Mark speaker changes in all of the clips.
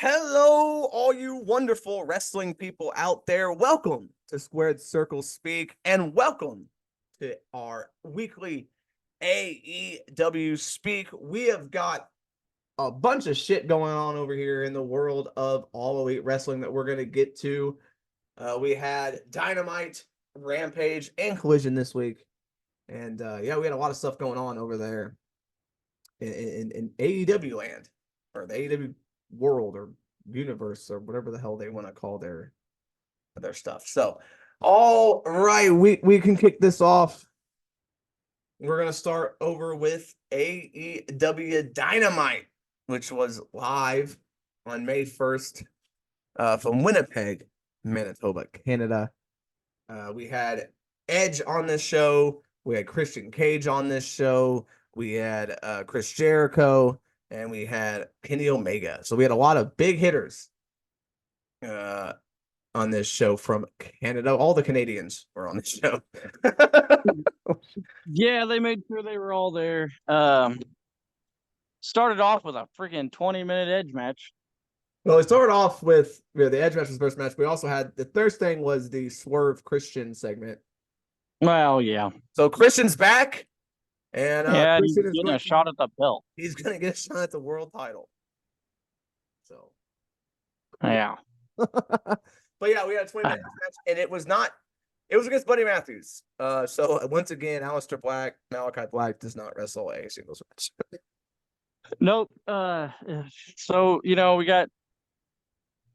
Speaker 1: Hello, all you wonderful wrestling people out there. Welcome to Squared Circle Speak, and welcome to our weekly AEW Speak. We have got a bunch of shit going on over here in the world of All Elite Wrestling that we're going to get to. We had Dynamite, Rampage, and Collision this week. And we had a lot of stuff going on over there in AEW land, or the AEW world, or universe, or whatever the hell they want to call their stuff. So, all right, we can kick this off. We're gonna start over with AEW Dynamite, which was live on May 1st from Winnipeg, Manitoba, Canada. We had Edge on this show. We had Christian Cage on this show. We had Chris Jericho. And we had Kenny Omega. So we had a lot of big hitters on this show from Canada. All the Canadians were on this show.
Speaker 2: Yeah, they made sure they were all there. Started off with a freaking 20-minute Edge match.
Speaker 1: Well, we started off with the Edge match was the first match. We also had the third thing was the Swerve Christian segment.
Speaker 2: Well, yeah.
Speaker 1: So Christian's back. And
Speaker 2: he's getting a shot at the belt.
Speaker 1: He's going to get a shot at the world title. So,
Speaker 2: yeah.
Speaker 1: But yeah, we had a 20-minute match, and it was against Buddy Matthews. So once again, Aleister Black, Malachi Black does not wrestle a singles match.
Speaker 2: Nope. So we got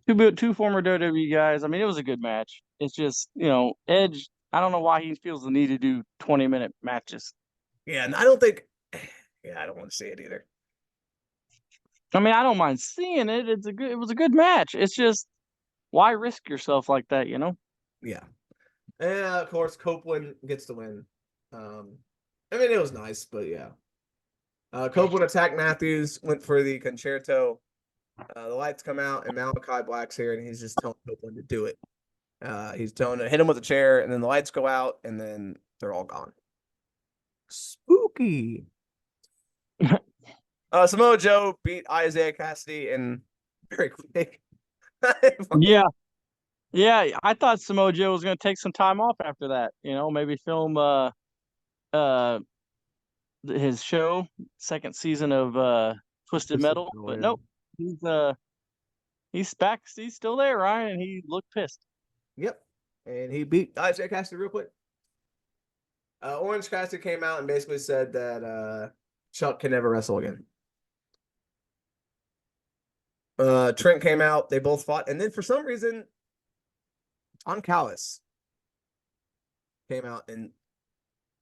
Speaker 2: two former WWE guys. I mean, it was a good match. It's just Edge. I don't know why he feels the need to do 20-minute matches.
Speaker 1: Yeah, and I don't think. Yeah, I don't want to see it either.
Speaker 2: I mean, I don't mind seeing it. It was a good match. It's just, why risk yourself like that,
Speaker 1: Yeah. And of course, Copeland gets the win. I mean, it was nice, but yeah. Copeland attacked Matthews, went for the concerto. The lights come out, and Malachi Black's here, and he's just telling Copeland to do it. He's telling him to hit him with a chair, and then the lights go out, and then they're all gone. Spooky. Samoa Joe beat Isaiah Cassidy in very quick.
Speaker 2: Yeah. I thought Samoa Joe was going to take some time off after that. Maybe film his show, second season of Twisted Metal. But nope, he's back. He's still there, Ryan, and he looked pissed.
Speaker 1: Yep, and he beat Isaiah Cassidy real quick. Orange Cassidy came out and basically said that Chuck can never wrestle again. Trent came out. They both fought. And then for some reason, Tom Callis came out and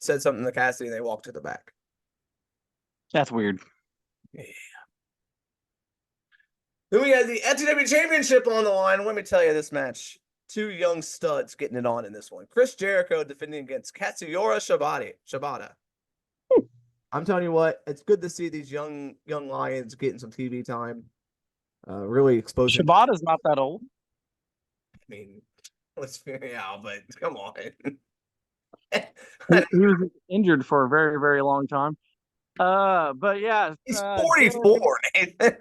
Speaker 1: said something to Cassidy, and they walked to the back.
Speaker 2: That's weird.
Speaker 1: Yeah. Then we had the AEW Championship on the line. Let me tell you, this match. Two young studs getting it on in this one. Chris Jericho defending against Katsuyori Shibata. I'm telling you what, it's good to see these young lions getting some TV time. Really exposing.
Speaker 2: Shibata's not that old.
Speaker 1: I mean, let's figure out, but come on.
Speaker 2: He was injured for a very, very long time. But yeah,
Speaker 1: he's 44, Nathan.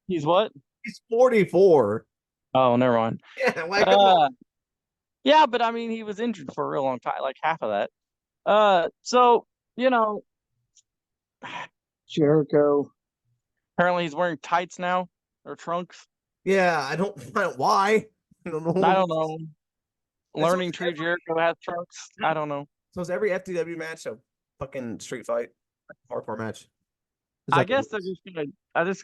Speaker 2: He's what?
Speaker 1: He's 44.
Speaker 2: Oh, never mind.
Speaker 1: Yeah,
Speaker 2: yeah, but I mean, he was injured for a real long time, like half of that. So Jericho. Apparently, he's wearing tights now or trunks.
Speaker 1: Yeah, I don't know why.
Speaker 2: I don't know. Learning Tree Jericho has trunks. I don't know.
Speaker 1: So is every FTW match a fucking street fight, hardcore match?
Speaker 2: I guess they're just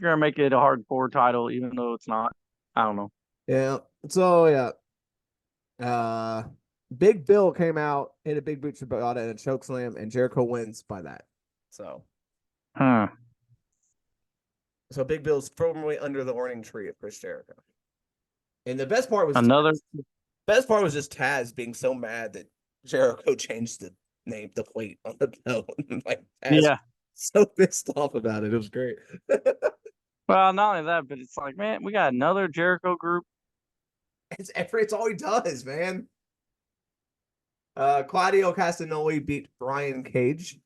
Speaker 2: gonna make it a hardcore title, even though it's not. I don't know.
Speaker 1: Yeah. So yeah. Big Bill came out, hit a big boot Shibata and a chokeslam, and Jericho wins by that. So. So Big Bill's firmly under the learning tree of Chris Jericho. And the best part was just Taz being so mad that Jericho changed the name, the plate on the belt. Like Taz so pissed off about it. It was great.
Speaker 2: Well, not only that, but it's like, man, we got another Jericho group.
Speaker 1: It's all he does, man. Claudio Castagnoli beat Brian Cage.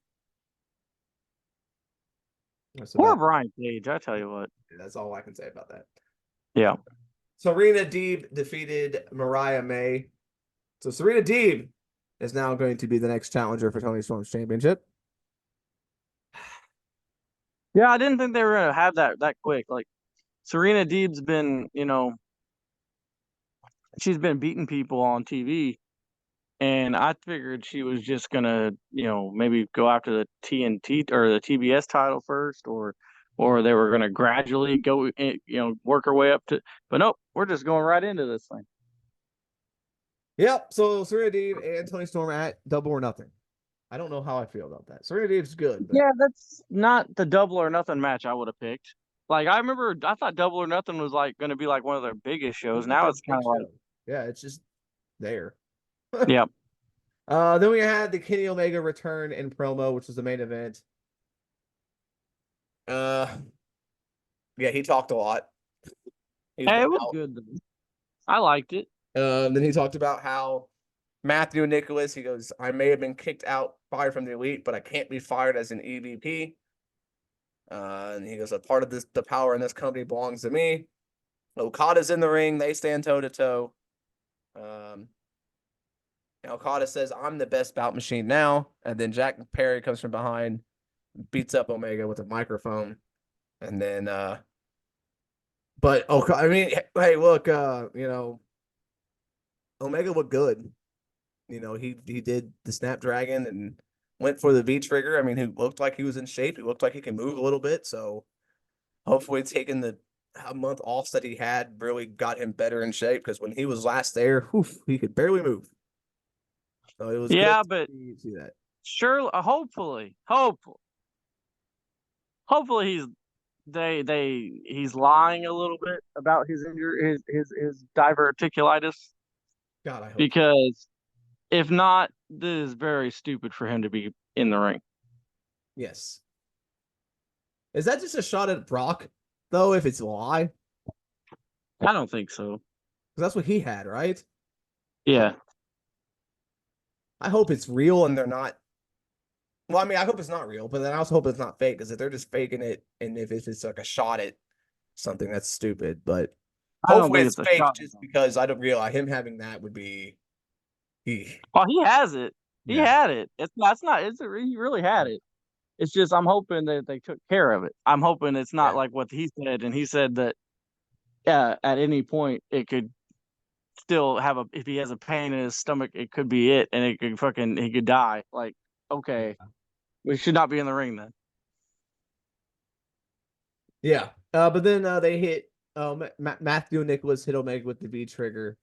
Speaker 2: Poor Brian Cage, I tell you what.
Speaker 1: That's all I can say about that.
Speaker 2: Yeah.
Speaker 1: Serena Deeb defeated Mariah May. So Serena Deeb is now going to be the next challenger for Tony Storm's championship.
Speaker 2: Yeah, I didn't think they were gonna have that quick. Like Serena Deeb's been, she's been beating people on TV, and I figured she was just gonna, maybe go after the TNT or the TBS title first, or they were gonna gradually go, work her way up to. But nope, we're just going right into this thing.
Speaker 1: Yep. So Serena Deeb and Tony Storm at Double or Nothing. I don't know how I feel about that. Serena Deeb's good, but
Speaker 2: Yeah, that's not the Double or Nothing match I would have picked. Like I remember, I thought Double or Nothing was like going to be like one of their biggest shows.
Speaker 1: it's like
Speaker 2: Now
Speaker 1: a
Speaker 2: it's kind
Speaker 1: big
Speaker 2: of like,
Speaker 1: show. Yeah, it's just there.
Speaker 2: yeah,
Speaker 1: Then we had the Kenny Omega return in promo, which was the main event. Uh, yeah, he talked a lot. He's
Speaker 2: hey,
Speaker 1: been
Speaker 2: it was
Speaker 1: out.
Speaker 2: good though. I liked it.
Speaker 1: Then he talked about how Matthew Nicholas, he goes, I may have been kicked out, fired from the elite, but I can't be fired as an EVP. And he goes, a part of this, the power in this company belongs to me. Okada's in the ring. They stand toe to toe. Okada says, I'm the best bout machine now. And then Jack Perry comes from behind, beats up Omega with a microphone. And then, but Okada, I mean, hey, look, Omega looked good. He did the Snapdragon and went for the V trigger. I mean, he looked like he was in shape. He looked like he can move a little bit. So hopefully taking the a month off that he had really got him better in shape because when he was last there, he could barely move. So it was good
Speaker 2: Yeah,
Speaker 1: to
Speaker 2: but
Speaker 1: see that.
Speaker 2: sure, hopefully he's lying a little bit about his injury, his diverticulitis,
Speaker 1: God, I hope so.
Speaker 2: because if not, this is very stupid for him to be in the ring.
Speaker 1: Yes. Is that just a shot at Brock, though, if it's a lie? Because
Speaker 2: I don't think so.
Speaker 1: that's what he had, right?
Speaker 2: Yeah.
Speaker 1: I hope it's real and they're not. Well, I mean, I hope it's not real, but then I also hope it's not fake because if they're just faking it and if it's like a shot at something, that's stupid. But
Speaker 2: I don't
Speaker 1: hopefully
Speaker 2: think
Speaker 1: it's
Speaker 2: it's a
Speaker 1: fake
Speaker 2: shot.
Speaker 1: just because I don't realize him having that would be he.
Speaker 2: Oh, he has it. He
Speaker 1: Yeah.
Speaker 2: had it. It's not. He really had it. It's just I'm hoping that they took care of it. I'm hoping it's not
Speaker 1: Yeah.
Speaker 2: like what he said, and he said that at any point it could still have a if he has a pain in his stomach, it could be it, and it could fucking he could die. Like, okay, we should not be in the ring then.
Speaker 1: Yeah. But then they hit Matthew Nicholas hit Omega with the V trigger.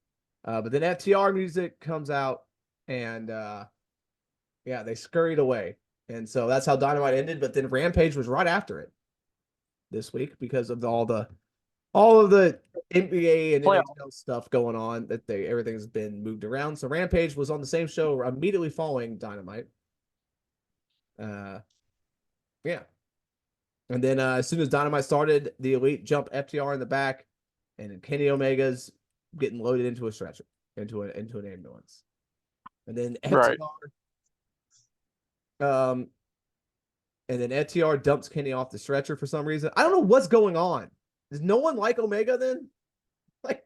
Speaker 1: But then FTR music comes out and yeah, they scurried away. And so that's how Dynamite ended. But then Rampage was right after it this week because of all of the NBA and
Speaker 2: Playoff.
Speaker 1: NHL stuff going on that everything's been moved around. So Rampage was on the same show immediately following Dynamite. Yeah. And then as soon as Dynamite started, the Elite jumped FTR in the back, and Kenny Omega's getting loaded into a stretcher, into an ambulance. And then
Speaker 2: Right.
Speaker 1: um, FTR dumps Kenny off the stretcher for some reason. I don't know what's going on. Does no one like Omega then? Like,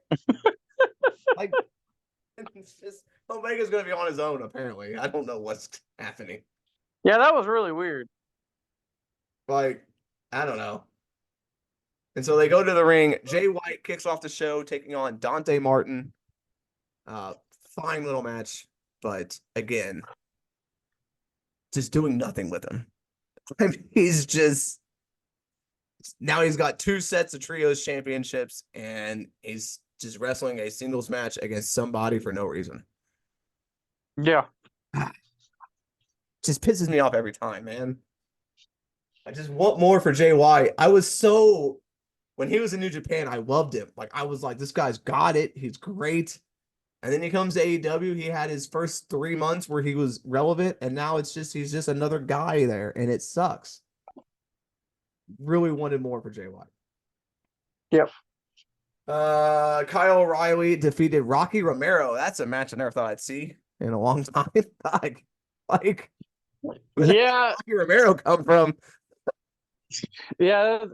Speaker 1: like it's just Omega's gonna be on his own, apparently. I don't know what's happening.
Speaker 2: Yeah, that was really weird.
Speaker 1: Like, I don't know. And so they go to the ring. Jay White kicks off the show, taking on Dante Martin. Fine little match, but again, just doing nothing with him. I mean, he's just now he's got 2 sets of trios championships, and he's just wrestling a singles match against somebody for no reason.
Speaker 2: Yeah.
Speaker 1: Just pisses me off every time, man. I just want more for Jay White. When he was in New Japan, I loved him. Like, I was like, this guy's got it. He's great. And then he comes to AEW. He had his first 3 months where he was relevant, and now he's just another guy there, and it sucks. Really wanted more for Jay White.
Speaker 2: Yep.
Speaker 1: Kyle O'Reilly defeated Rocky Romero. That's a match I never thought I'd see in a long time. like, where did
Speaker 2: Yeah.
Speaker 1: Rocky Romero come from?
Speaker 2: Yeah.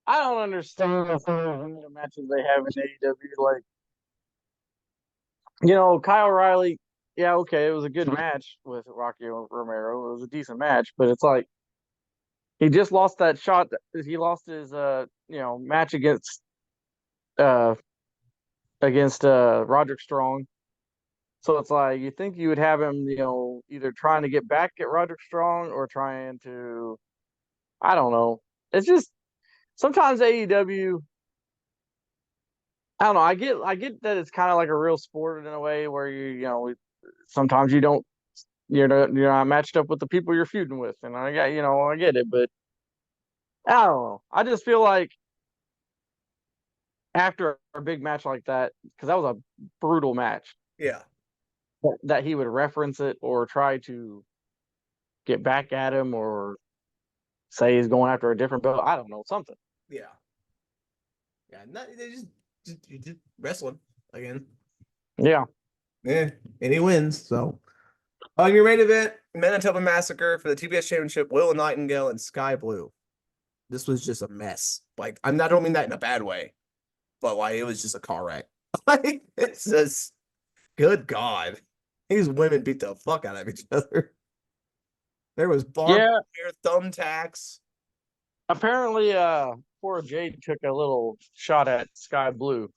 Speaker 2: I don't understand the matches they have in AEW. Like, Kyle O'Reilly, yeah, okay, it was a good match with Rocky Romero. It was a decent match, but it's like he just lost that shot. He lost his match uh against Roderick Strong. So it's like you think you would have him, either trying to get back at Roderick Strong or trying to, I don't know. It's just sometimes AEW. I don't know. I get that it's kind of like a real sport in a way where sometimes you don't you're not matched up with the people you're feuding with, and I get it, but I don't know. I just feel like after a big match like that, because that was a brutal match,
Speaker 1: Yeah.
Speaker 2: that he would reference it or try to get back at him or say he's going after a different belt. I don't know, something.
Speaker 1: Yeah. Yeah. Not, they just wrestling again.
Speaker 2: Yeah.
Speaker 1: Yeah. And he wins. So on your main event, Manitoba Massacre for the TBS Championship, Willow Nightingale and Sky Blue. This was just a mess. Like, I don't mean that in a bad way, but like it was just a car wreck. Like, it's just good God. These women beat the fuck out of each other. There was barbed
Speaker 2: Yeah.
Speaker 1: wire, thumbtacks.
Speaker 2: Apparently, poor Jade took a little shot at Sky Blue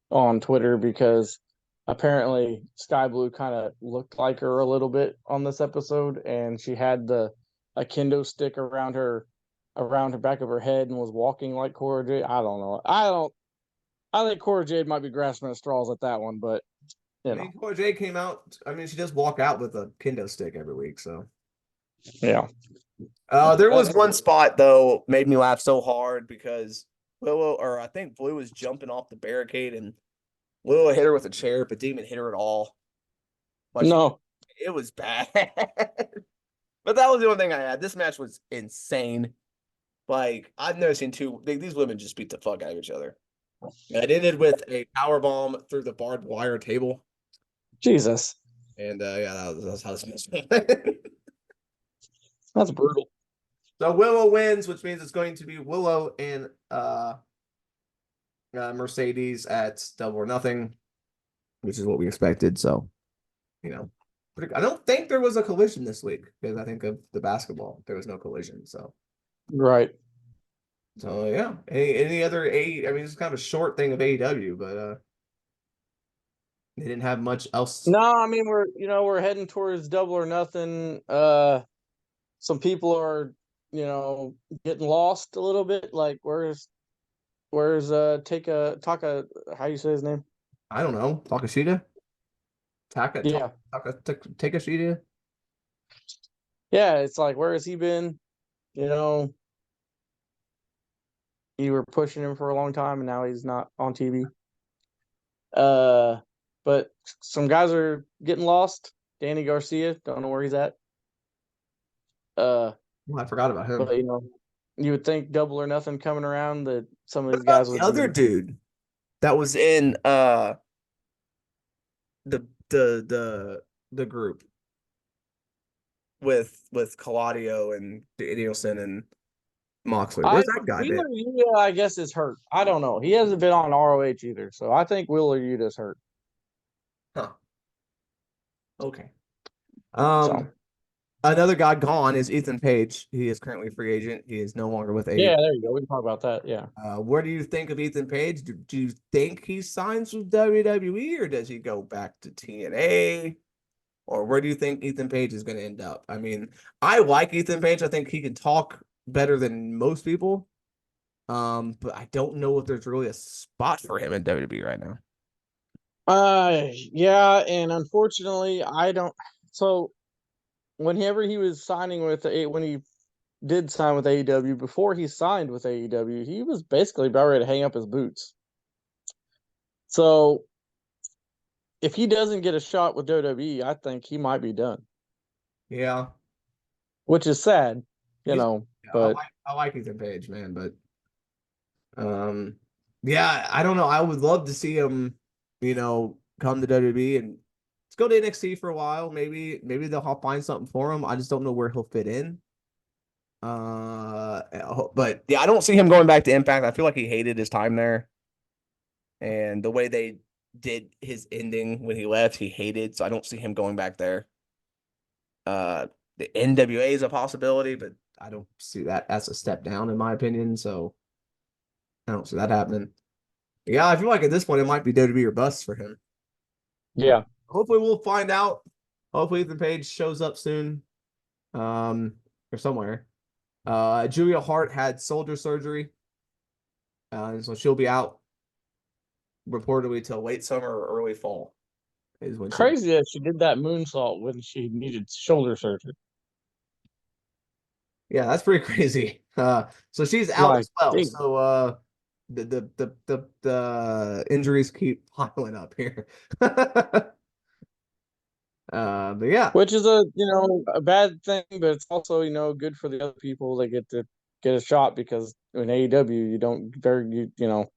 Speaker 2: on Twitter because apparently Sky Blue kind of looked like her a little bit on this episode, and she had a kendo stick around her back of her head and was walking like Cora Jade. I don't know. I think Cora Jade might be grasping at straws at that one, but
Speaker 1: I
Speaker 2: you know,
Speaker 1: mean, Cora Jade came out. I mean, she does walk out with a kendo stick every week. So,
Speaker 2: yeah.
Speaker 1: there was one spot though made me laugh so hard because Willow, or I think Blue, was jumping off the barricade and Willow hit her with a chair, but didn't even hit her at all. Like
Speaker 2: No.
Speaker 1: it was bad. But that was the only thing I had. This match was insane. Like I've never seen these women just beat the fuck out of each other. It ended with a power bomb through the barbed wire table,
Speaker 2: Jesus.
Speaker 1: and yeah, that's how this match went.
Speaker 2: That's brutal.
Speaker 1: So Willow wins, which means it's going to be Willow and Mercedes at Double or Nothing, which is what we expected. So, you know, I don't think there was a collision this week because I think of the basketball, there was no collision.
Speaker 2: Right.
Speaker 1: So yeah. Any other I mean, it's kind of a short thing of AEW, but they didn't have much else.
Speaker 2: No, I mean we're heading towards Double or Nothing. Some people are, getting lost a little bit. Like where's Taka, how you say his name?
Speaker 1: I don't know. Takashita?
Speaker 2: Yeah.
Speaker 1: Takashita?
Speaker 2: Yeah, it's like where has he been? You know, you were pushing him for a long time and now he's not on TV. But some guys are getting lost. Danny Garcia, don't know where he's at.
Speaker 1: Well, I forgot about him.
Speaker 2: But you would think Double or Nothing coming around that some of
Speaker 1: What
Speaker 2: these guys
Speaker 1: about the
Speaker 2: would
Speaker 1: other
Speaker 2: be.
Speaker 1: dude that was in the group with Claudio and Danielson and Moxley? Where's that guy been?
Speaker 2: Wheeler Yuta, I guess, is hurt. I don't know. He hasn't been on ROH either, so I think Wheeler Yuta's hurt.
Speaker 1: Huh. Okay.
Speaker 2: So
Speaker 1: Another guy gone is Ethan Page. He is currently a free agent. He is no longer with
Speaker 2: yeah,
Speaker 1: AEW.
Speaker 2: there you go. We can talk about that. Yeah.
Speaker 1: Where do you think of Ethan Page? Do you think he signs with WWE or does he go back to TNA? Or where do you think Ethan Page is going to end up? I mean, I like Ethan Page. I think he can talk better than most people. But I don't know if there's really a spot for him in WWE right now.
Speaker 2: Yeah, and unfortunately, I don't. So whenever he was signing when he did sign with AEW, before he signed with AEW, he was basically about ready to hang up his boots. So if he doesn't get a shot with WWE, I think he might be done,
Speaker 1: Yeah.
Speaker 2: which is sad,
Speaker 1: He's,
Speaker 2: but
Speaker 1: I like Ethan Page, man, but yeah, I don't know. I would love to see him, come to WWE and let's go to NXT for a while. Maybe they'll find something for him. I just don't know where he'll fit in. But yeah, I don't see him going back to Impact. I feel like he hated his time there, and the way they did his ending when he left, he hated. So I don't see him going back there. Uh, the NWA is a possibility, but I don't see that as a step down in my opinion. So I don't see that happening. Yeah, I feel like at this point it might be WWE or bust for him.
Speaker 2: Yeah.
Speaker 1: Hopefully we'll find out. Hopefully Ethan Page shows up soon. Or somewhere. Julia Hart had shoulder surgery. So she'll be out reportedly till late summer or early fall. Is when she'll.
Speaker 2: Crazy that she did that moonsault when she needed shoulder surgery.
Speaker 1: Yeah, that's pretty crazy. So she's out
Speaker 2: Like,
Speaker 1: as well.
Speaker 2: dang.
Speaker 1: So the injuries keep piling up here. But yeah,
Speaker 2: Which is a bad thing, but it's also good for the other people that get to get a shot because in AEW you don't there you know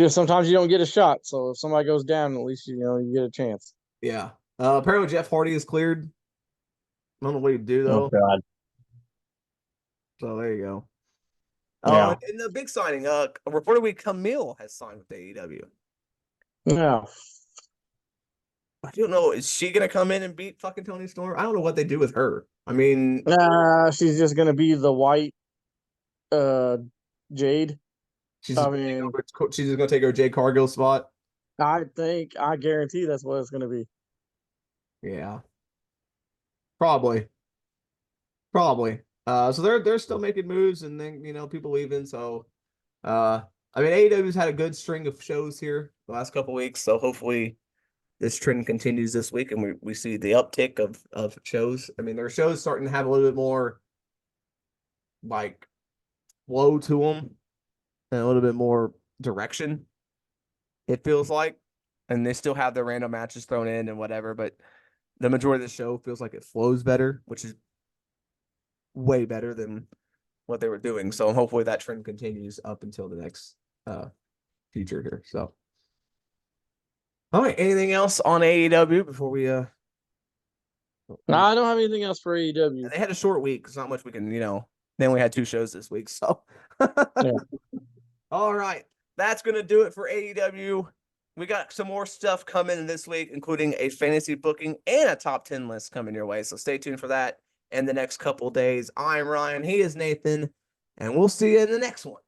Speaker 2: sometimes you don't get a shot. So if somebody goes down, at least you get a chance.
Speaker 1: yeah. Apparently Jeff Hardy is cleared. I don't know what he'd do
Speaker 2: Oh
Speaker 1: though.
Speaker 2: God.
Speaker 1: So there you go.
Speaker 2: Yeah.
Speaker 1: And the big signing, reportedly Camille has signed with AEW.
Speaker 2: Yeah.
Speaker 1: I don't know. Is she gonna come in and beat fucking Tony Storm? I don't know what they do with her. I mean,
Speaker 2: She's just gonna be the white uh Jade. I mean,
Speaker 1: she's just gonna take her Jade Cargill spot.
Speaker 2: I guarantee that's what it's gonna be.
Speaker 1: Yeah, probably, probably. So they're still making moves, and then people leaving. So, I mean, AEW's had a good string of shows here the last couple weeks. So hopefully this trend continues this week, and we see the uptick of shows. I mean, their shows starting to have a little bit more like flow to them and a little bit more direction. It feels like, and they still have their random matches thrown in and whatever, but the majority of the show feels like it flows better, which is way better than what they were doing. So hopefully that trend continues up until the next future here. So, all right, anything else on AEW before we
Speaker 2: No, I don't have anything else for AEW.
Speaker 1: they had a short week. There's not much we can, they only had 2 shows this week. So,
Speaker 2: Yeah.
Speaker 1: all right, that's gonna do it for AEW. We got some more stuff coming this week, including a fantasy booking and a top 10 list coming your way. So stay tuned for that in the next couple days. I'm Ryan. He is Nathan. And we'll see you in the next one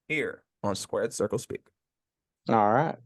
Speaker 1: here on Squared Circle Speak.
Speaker 2: All right.